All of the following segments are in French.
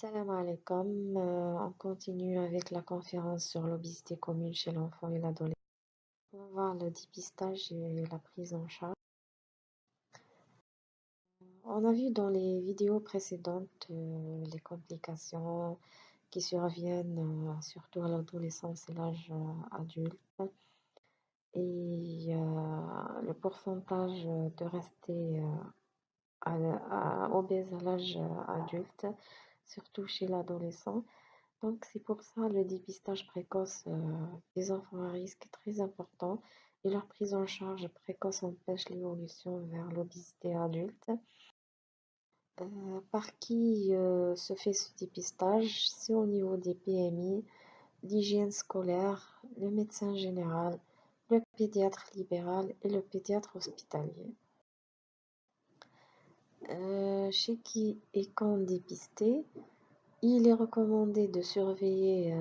Salam alaikum. On continue avec la conférence sur l'obésité commune chez l'enfant et l'adolescent. On va voir le dépistage et la prise en charge. On a vu dans les vidéos précédentes les complications qui surviennent surtout à l'adolescence et l'âge adulte et le pourcentage de rester obèse à l'âge adulte, surtout chez l'adolescent. Donc, c'est pour ça le dépistage précoce des enfants à risque est très important et leur prise en charge précoce empêche l'évolution vers l'obésité adulte. Par qui se fait ce dépistage? C'est au niveau des PMI, l'hygiène scolaire, le médecin général, le pédiatre libéral et le pédiatre hospitalier. Chez qui et quand dépister? Il est recommandé de surveiller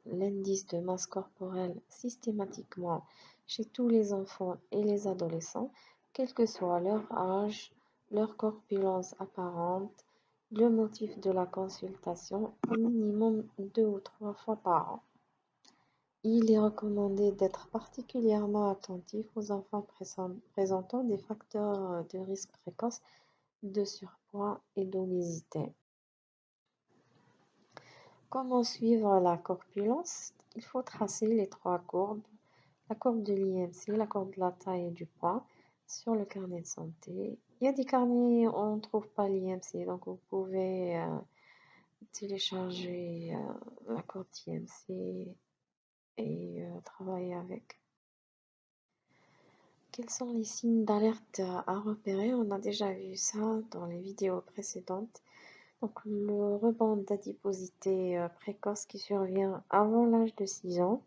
l'indice de masse corporelle systématiquement chez tous les enfants et les adolescents, quel que soit leur âge, leur corpulence apparente, le motif de la consultation, au minimum 2 ou 3 fois par an. Il est recommandé d'être particulièrement attentif aux enfants présentant des facteurs de risque précoce de surpoids et d'obésité. Comment suivre la corpulence? Il faut tracer les 3 courbes, la courbe de l'IMC, la courbe de la taille et du poids sur le carnet de santé. Il y a des carnets où on ne trouve pas l'IMC, donc vous pouvez télécharger la courbe d'IMC et travailler avec. Quels sont les signes d'alerte à repérer? On a déjà vu ça dans les vidéos précédentes. Donc, le rebond d'adiposité précoce qui survient avant l'âge de 6 ans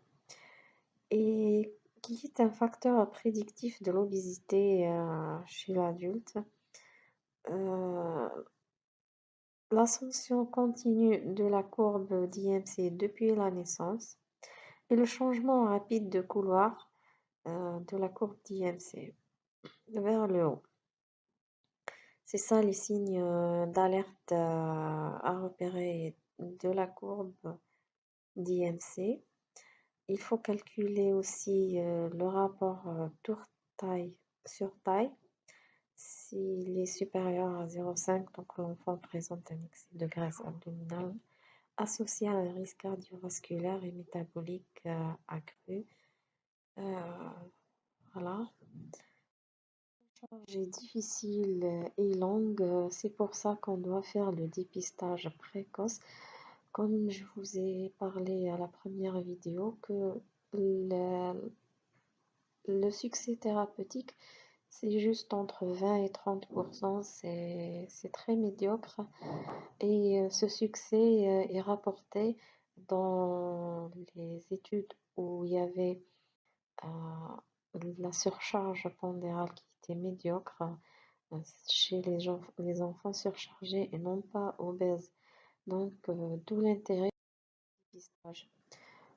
et qui est un facteur prédictif de l'obésité chez l'adulte. Euh, L'ascension continue de la courbe d'IMC depuis la naissance et le changement rapide de couloir de la courbe d'IMC vers le haut. C'est ça les signes d'alerte à repérer de la courbe d'IMC. Il faut calculer aussi le rapport tour-taille sur taille. S'il est supérieur à 0,5, donc l'enfant présente un excès de graisse abdominale associé à un risque cardiovasculaire et métabolique accru. Voilà. La charge est difficile et longue, c'est pour ça qu'on doit faire le dépistage précoce. Comme je vous ai parlé à la première vidéo, que le succès thérapeutique, c'est juste entre 20 et 30%, c'est très médiocre. Et ce succès est rapporté dans les études où il y avait la surcharge pondérale qui était médiocre chez les enfants surchargés et non pas obèses. Donc, d'où l'intérêt du dépistage.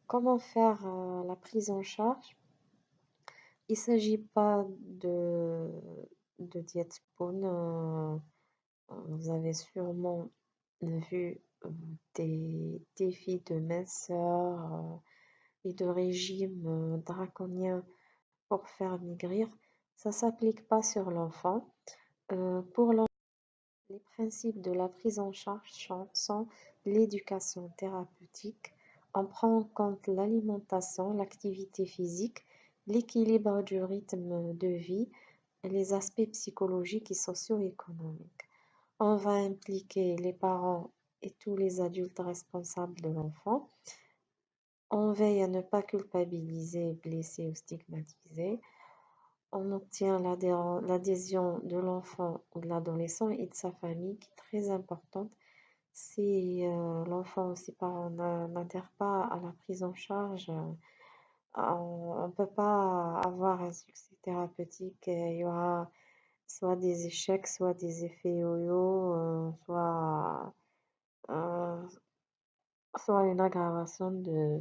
Comment faire la prise en charge? Il ne s'agit pas de diète spoon. Vous avez sûrement vu des défis de minceur et de régime draconien pour faire maigrir. Ça ne s'applique pas sur l'enfant. Pour l'enfant, les principes de la prise en charge sont l'éducation thérapeutique. On prend en compte l'alimentation, l'activité physique, l'équilibre du rythme de vie et les aspects psychologiques et socio-économiques. On va impliquer les parents et tous les adultes responsables de l'enfant. On veille à ne pas culpabiliser, blesser ou stigmatiser. On obtient l'adhésion de l'enfant ou de l'adolescent et de sa famille, qui est très importante. Si l'enfant ou ses parents n'adhèrent pas à la prise en charge, on ne peut pas avoir un succès thérapeutique. Il y aura soit des échecs, soit des effets yo-yo, euh, soit une aggravation de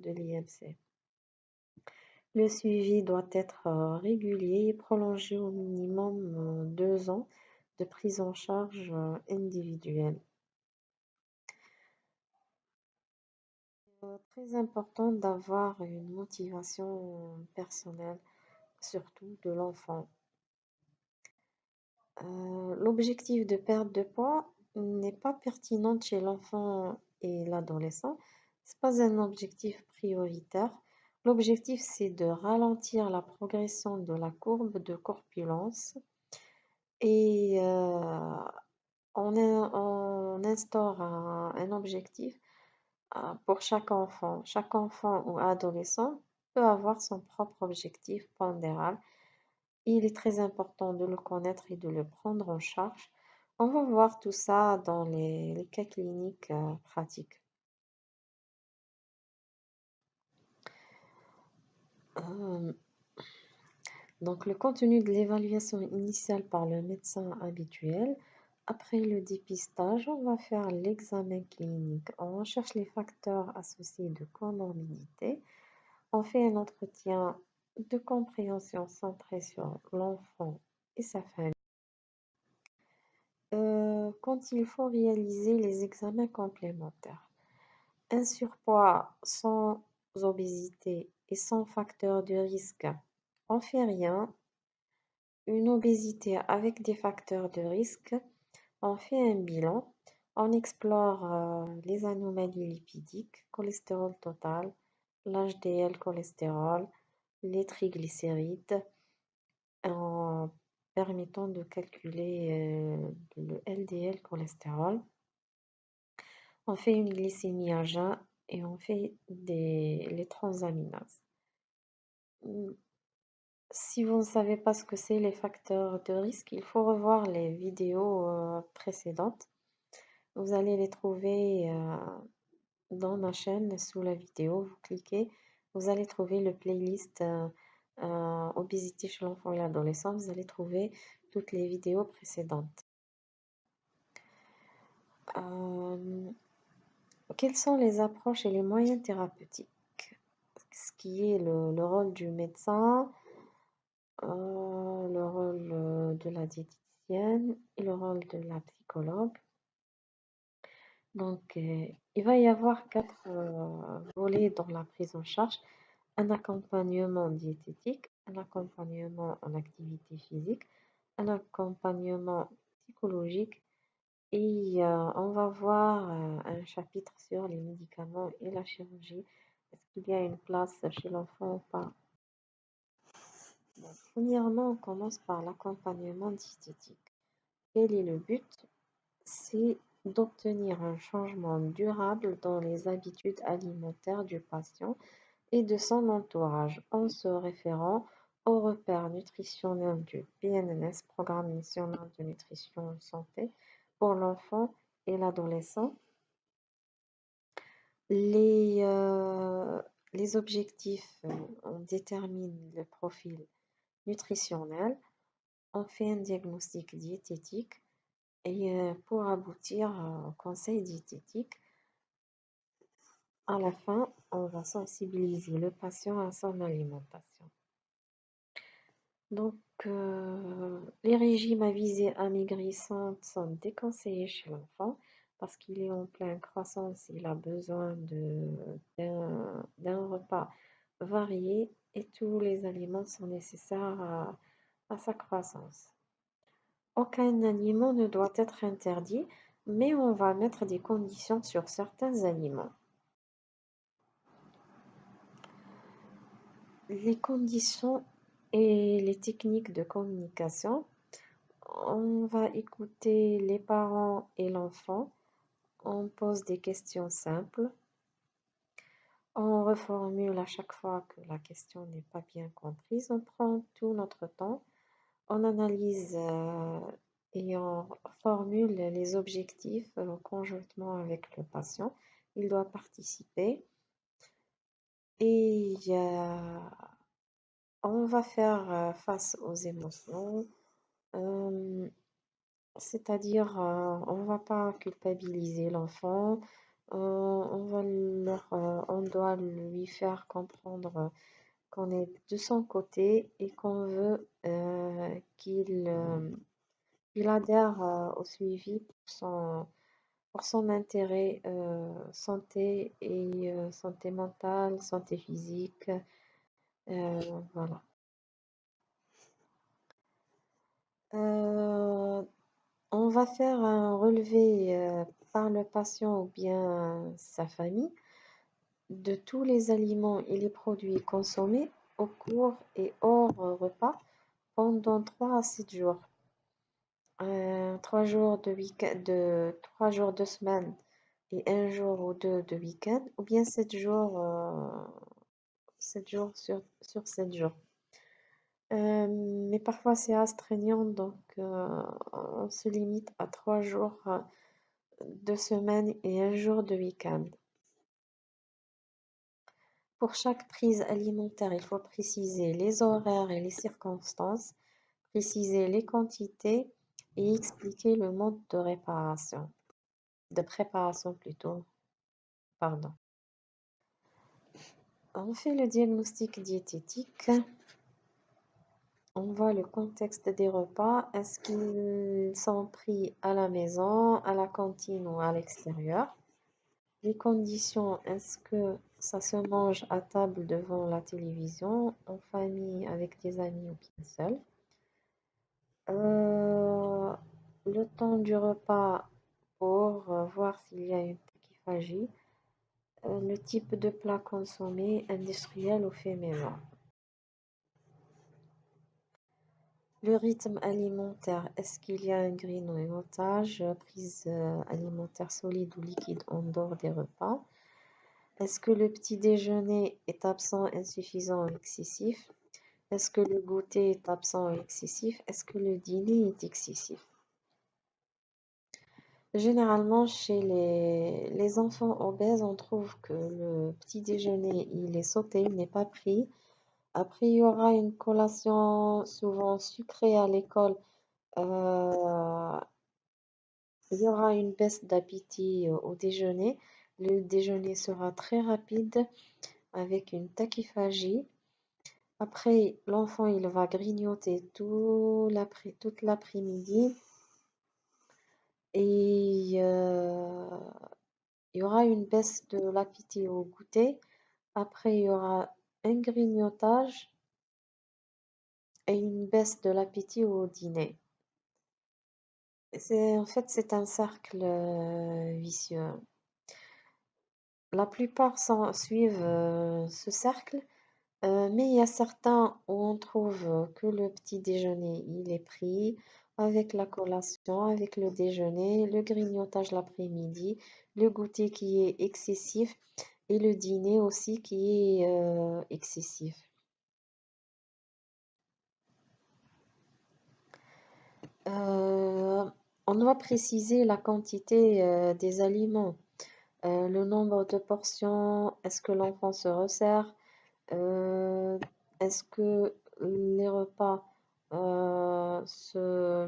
l'IMC. Le suivi doit être régulier et prolongé au minimum 2 ans de prise en charge individuelle. Très important d'avoir une motivation personnelle, surtout de l'enfant. L'objectif de perte de poids n'est pas pertinent chez l'enfant et l'adolescent. C'est pas un objectif prioritaire. L'objectif, c'est de ralentir la progression de la courbe de corpulence et on instaure un objectif pour chaque enfant. Chaque enfant ou adolescent peut avoir son propre objectif pondéral. Il est très important de le connaître et de le prendre en charge. On va voir tout ça dans les cas cliniques pratiques. Euh, donc, le contenu de l'évaluation initiale par le médecin habituel. Après le dépistage, on va faire l'examen clinique. On recherche les facteurs associés de comorbidité. On fait un entretien de compréhension centré sur l'enfant et sa famille. Quand il faut réaliser les examens complémentaires. Un surpoids sans obésité et sans facteur de risque, on fait rien. Une obésité avec des facteurs de risque, on fait un bilan. On explore les anomalies lipidiques, cholestérol total, l'HDL cholestérol, les triglycérides, en permettant de calculer le LDL cholestérol. On fait une glycémie à jeun et on fait les transaminases. Mm, Si vous ne savez pas ce que c'est les facteurs de risque, il faut revoir les vidéos précédentes. Vous allez les trouver dans ma chaîne sous la vidéo. Vous cliquez, vous allez trouver le playlist obésité chez l'enfant et l'adolescent. Vous allez trouver toutes les vidéos précédentes. Euh, Quelles sont les approches et les moyens thérapeutiques? Ce qui est le rôle du médecin, le rôle de la diététicienne et le rôle de la psychologue. Donc, il va y avoir quatre volets dans la prise en charge. Un accompagnement diététique, un accompagnement en activité physique, un accompagnement psychologique et on va voir un chapitre sur les médicaments et la chirurgie. Est-ce qu'il y a une place chez l'enfant ou pas? Donc, premièrement, on commence par l'accompagnement diététique. Quel est le but? C'est d'obtenir un changement durable dans les habitudes alimentaires du patient et de son entourage en se référant aux repères nutritionnels du PNNS, Programme national de nutrition et santé pour l'enfant et l'adolescent. Les, euh, les objectifs, on détermine le profil nutritionnel, on fait un diagnostic diététique et pour aboutir au conseil diététique, à la fin, on va sensibiliser le patient à son alimentation. Donc, les régimes à visée amaigrissante sont déconseillés chez l'enfant parce qu'il est en pleine croissance, il a besoin d'un repas varié et tous les aliments sont nécessaires à sa croissance. Aucun aliment ne doit être interdit, mais on va mettre des conditions sur certains aliments. Les conditions et les techniques de communication. On va écouter les parents et l'enfant. On pose des questions simples. On reformule à chaque fois que la question n'est pas bien comprise. On prend tout notre temps. On analyse et on formule les objectifs conjointement avec le patient. Il doit participer. Et on va faire face aux émotions. Euh, C'est-à-dire, on va pas culpabiliser l'enfant, on doit lui faire comprendre qu'on est de son côté et qu'on veut qu'il adhère au suivi pour son intérêt santé et santé mentale, santé physique. Voilà. Euh, on va faire un relevé par le patient ou bien sa famille de tous les aliments et les produits consommés au cours et hors repas pendant 3 à 7 jours. 3 jours de week-end, 3 jours de semaine et un jour ou deux de week-end, ou bien 7 jours, 7 jours sur 7 jours. Mais parfois c'est astreignant, donc on se limite à 3 jours de semaine et un jour de week-end. Pour chaque prise alimentaire, il faut préciser les horaires et les circonstances, préciser les quantités et expliquer le mode de préparation plutôt, pardon. On fait le diagnostic diététique, on voit le contexte des repas, est-ce qu'ils sont pris à la maison, à la cantine ou à l'extérieur? Les conditions, est-ce que ça se mange à table devant la télévision, en famille, avec des amis ou bien seul? Euh, le temps du repas pour voir s'il y a une tachyphagie. Le type de plat consommé, industriel ou fait maison. Le rythme alimentaire, est-ce qu'il y a un grignotage, prise alimentaire solide ou liquide en dehors des repas? Est-ce que le petit déjeuner est absent, insuffisant ou excessif? Est-ce que le goûter est absent ou excessif? Est-ce que le dîner est excessif? Généralement, chez les enfants obèses, on trouve que le petit déjeuner, il est sauté, il n'est pas pris. Après, il y aura une collation souvent sucrée à l'école. Euh, il y aura une baisse d'appétit au déjeuner. Le déjeuner sera très rapide avec une tachyphagie. Après, l'enfant, il va grignoter toute l'après-midi et il y aura une baisse de l'appétit au goûter. Après, il y aura un grignotage et une baisse de l'appétit au dîner. En fait, c'est un cercle vicieux. La plupart suivent ce cercle, mais il y a certains où on trouve que le petit déjeuner, il est pris avec la collation, avec le déjeuner, le grignotage l'après-midi, le goûter qui est excessif et le dîner aussi qui est excessif. Euh, on doit préciser la quantité des aliments, le nombre de portions, est-ce que l'enfant se resserre, euh, est-ce que les repas se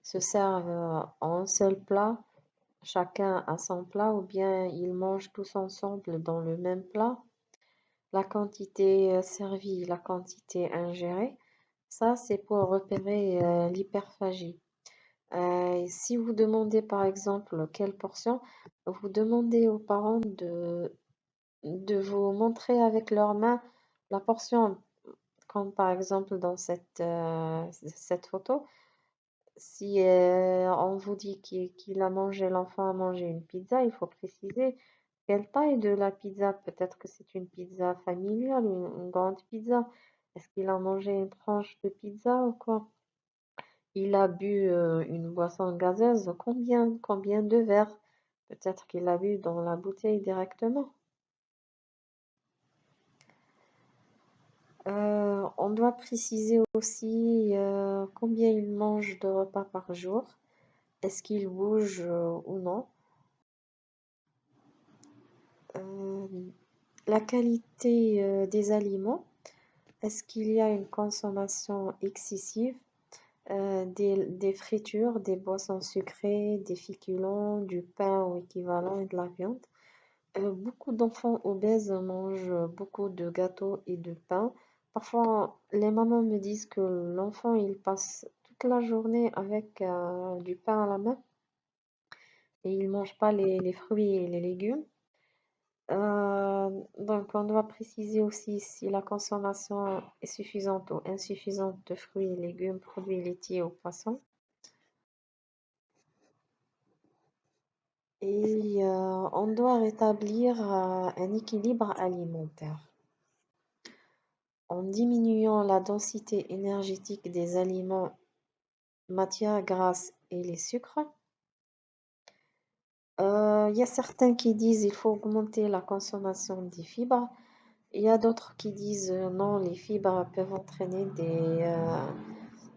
servent en un seul plat, chacun à son plat, ou bien ils mangent tous ensemble dans le même plat. La quantité servie, la quantité ingérée, ça c'est pour repérer l'hyperphagie. Si vous demandez par exemple quelle portion, vous demandez aux parents de vous montrer avec leurs mains la portion, comme par exemple dans cette photo. Si on vous dit l'enfant a mangé une pizza, il faut préciser quelle taille de la pizza. Peut-être que c'est une pizza familiale, une grande pizza. Est-ce qu'il a mangé une tranche de pizza ou quoi? Il a bu une boisson gazeuse. Combien de verres? Peut-être qu'il a bu dans la bouteille directement. On doit préciser aussi combien il mange de repas par jour. Est-ce qu'il bouge ou non? Euh, la qualité des aliments. Est-ce qu'il y a une consommation excessive des fritures, des boissons sucrées, des féculents, du pain ou équivalent et de la viande? Beaucoup d'enfants obèses mangent beaucoup de gâteaux et de pain. Parfois, les mamans me disent que l'enfant, il passe toute la journée avec du pain à la main. et ils ne mangent pas les fruits et les légumes. Donc, on doit préciser aussi si la consommation est suffisante ou insuffisante de fruits et légumes, produits laitiers ou poissons. Et on doit rétablir un équilibre alimentaire en diminuant la densité énergétique des aliments, matières grasses et les sucres. Il y a certains qui disent il faut augmenter la consommation des fibres. Il y a d'autres qui disent non, les fibres peuvent entraîner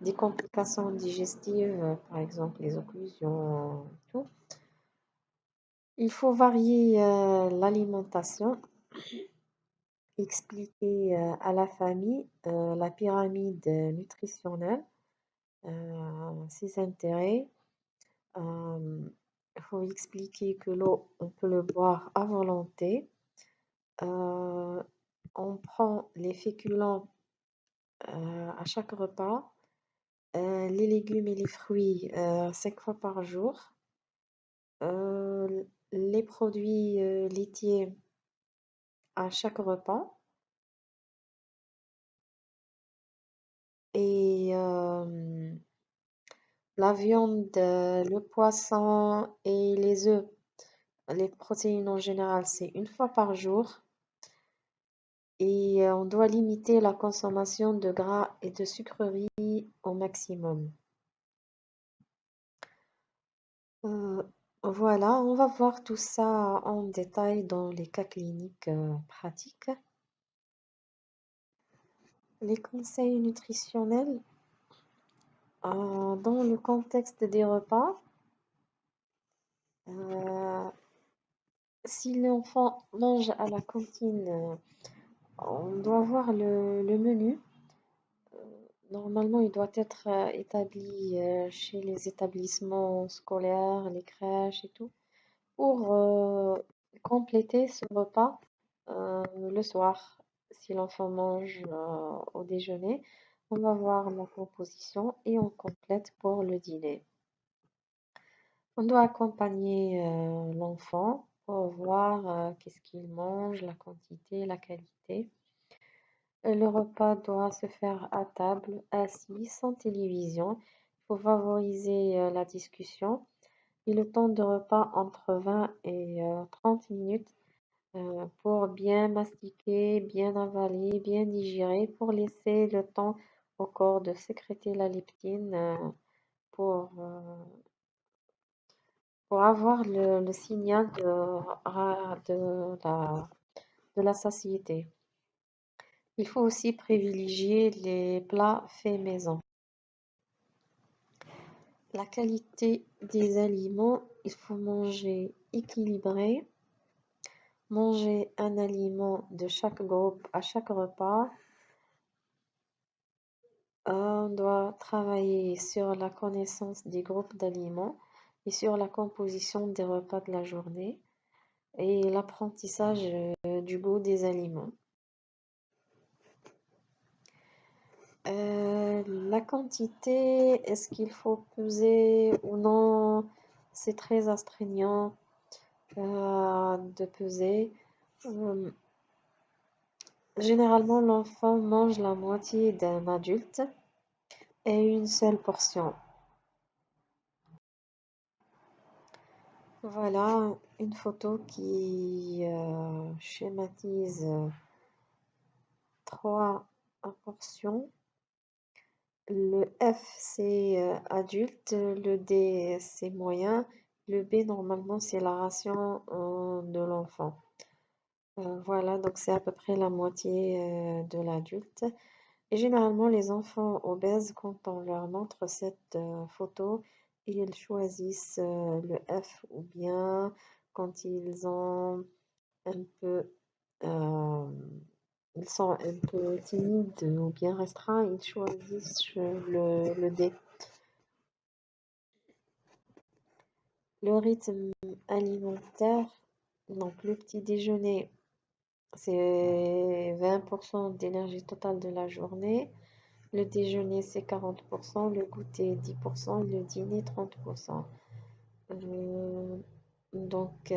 des complications digestives, par exemple les occlusions, tout. Il faut varier l'alimentation, expliquer à la famille la pyramide nutritionnelle, ses intérêts. Il faut expliquer que l'eau, on peut le boire à volonté. On prend les féculents à chaque repas, les légumes et les fruits 5 fois par jour, les produits laitiers à chaque repas et la viande, le poisson et les œufs, les protéines en général, c'est 1 fois par jour. Et on doit limiter la consommation de gras et de sucreries au maximum. Euh, voilà, on va voir tout ça en détail dans les cas cliniques pratiques. Les conseils nutritionnels dans le contexte des repas. euh, Si l'enfant mange à la cantine, on doit voir le menu. Normalement, il doit être établi chez les établissements scolaires, les crèches et tout, pour compléter ce repas le soir. Si l'enfant mange au déjeuner, on va voir la composition et on complète pour le dîner. On doit accompagner l'enfant pour voir qu'est-ce qu'il mange, la quantité, la qualité. Le repas doit se faire à table, assis, sans télévision. Il faut favoriser la discussion et le temps de repas entre 20 et 30 minutes pour bien mastiquer, bien avaler, bien digérer, pour laisser le temps au corps de sécréter la leptine pour, euh, pour avoir le signal de la satiété. Il faut aussi privilégier les plats faits maison. La qualité des aliments, il faut manger équilibré, manger un aliment de chaque groupe à chaque repas. On doit travailler sur la connaissance des groupes d'aliments et sur la composition des repas de la journée et l'apprentissage du goût des aliments. La quantité, est-ce qu'il faut peser ou non? C'est très astreignant de peser. Euh, Généralement, l'enfant mange la moitié d'un adulte et une seule portion. Voilà une photo qui schématise 3 portions. Le F, c'est adulte, le D, c'est moyen, le B, normalement, c'est la ration de l'enfant. Voilà, donc c'est à peu près la moitié de l'adulte. Et généralement, les enfants obèses, quand on leur montre cette photo, ils choisissent le F ou bien quand ils ont un peu, euh, ils sont un peu timides ou bien restreints, ils choisissent le D. Le rythme alimentaire, donc le petit déjeuner, c'est 20% d'énergie totale de la journée. Le déjeuner, c'est 40%, le goûter, 10%, et le dîner, 30%. Donc,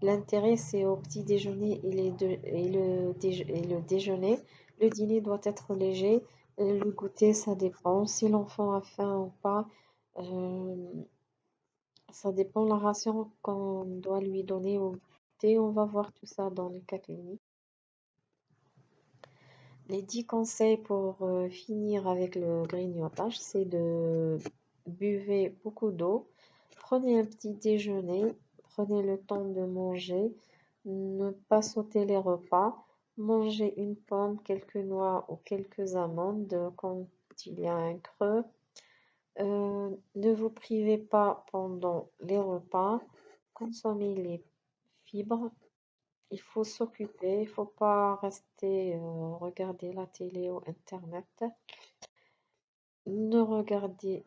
l'intérêt, c'est au petit déjeuner et le déjeuner. Le dîner doit être léger. Le goûter, ça dépend. Si l'enfant a faim ou pas, euh, ça dépend de la ration qu'on doit lui donner au goûter. On va voir tout ça dans le cas clinique. Les 10 conseils pour finir avec le grignotage, c'est de buvez beaucoup d'eau, prenez un petit déjeuner, prenez le temps de manger, ne pas sauter les repas, mangez une pomme, quelques noix ou quelques amandes quand il y a un creux. Ne vous privez pas pendant les repas, consommez les fibres. Il faut s'occuper, il faut pas rester regarder la télé ou internet. Ne regardez,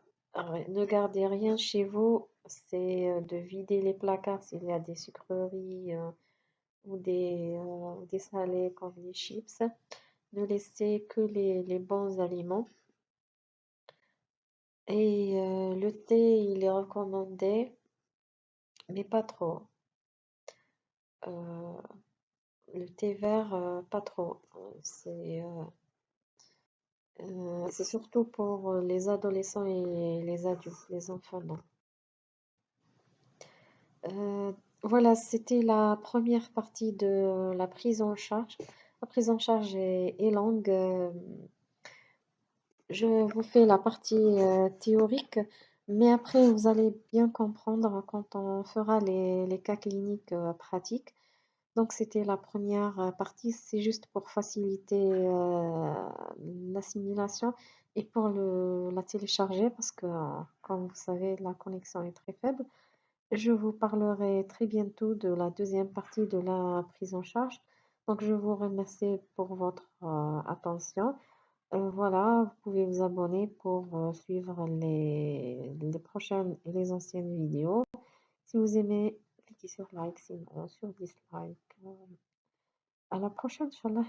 ne gardez rien chez vous. C'est de vider les placards s'il y a des sucreries ou des salés comme les chips. Ne laissez que les bons aliments. Et le thé, il est recommandé, mais pas trop. Euh, le thé vert, pas trop. C'est surtout pour les adolescents et les adultes, les enfants, non. Euh, voilà, c'était la première partie de la prise en charge. La prise en charge est longue. Je vous fais la partie théorique, mais après, vous allez bien comprendre quand on fera les cas cliniques pratiques. Donc, c'était la première partie, c'est juste pour faciliter l'assimilation et pour la télécharger parce que, comme vous savez, la connexion est très faible. Je vous parlerai très bientôt de la deuxième partie de la prise en charge. Donc, je vous remercie pour votre attention. Voilà, vous pouvez vous abonner pour suivre les prochaines et les anciennes vidéos. Si vous aimez, cliquez sur like, sinon sur dislike. À la prochaine, Inch'Allah.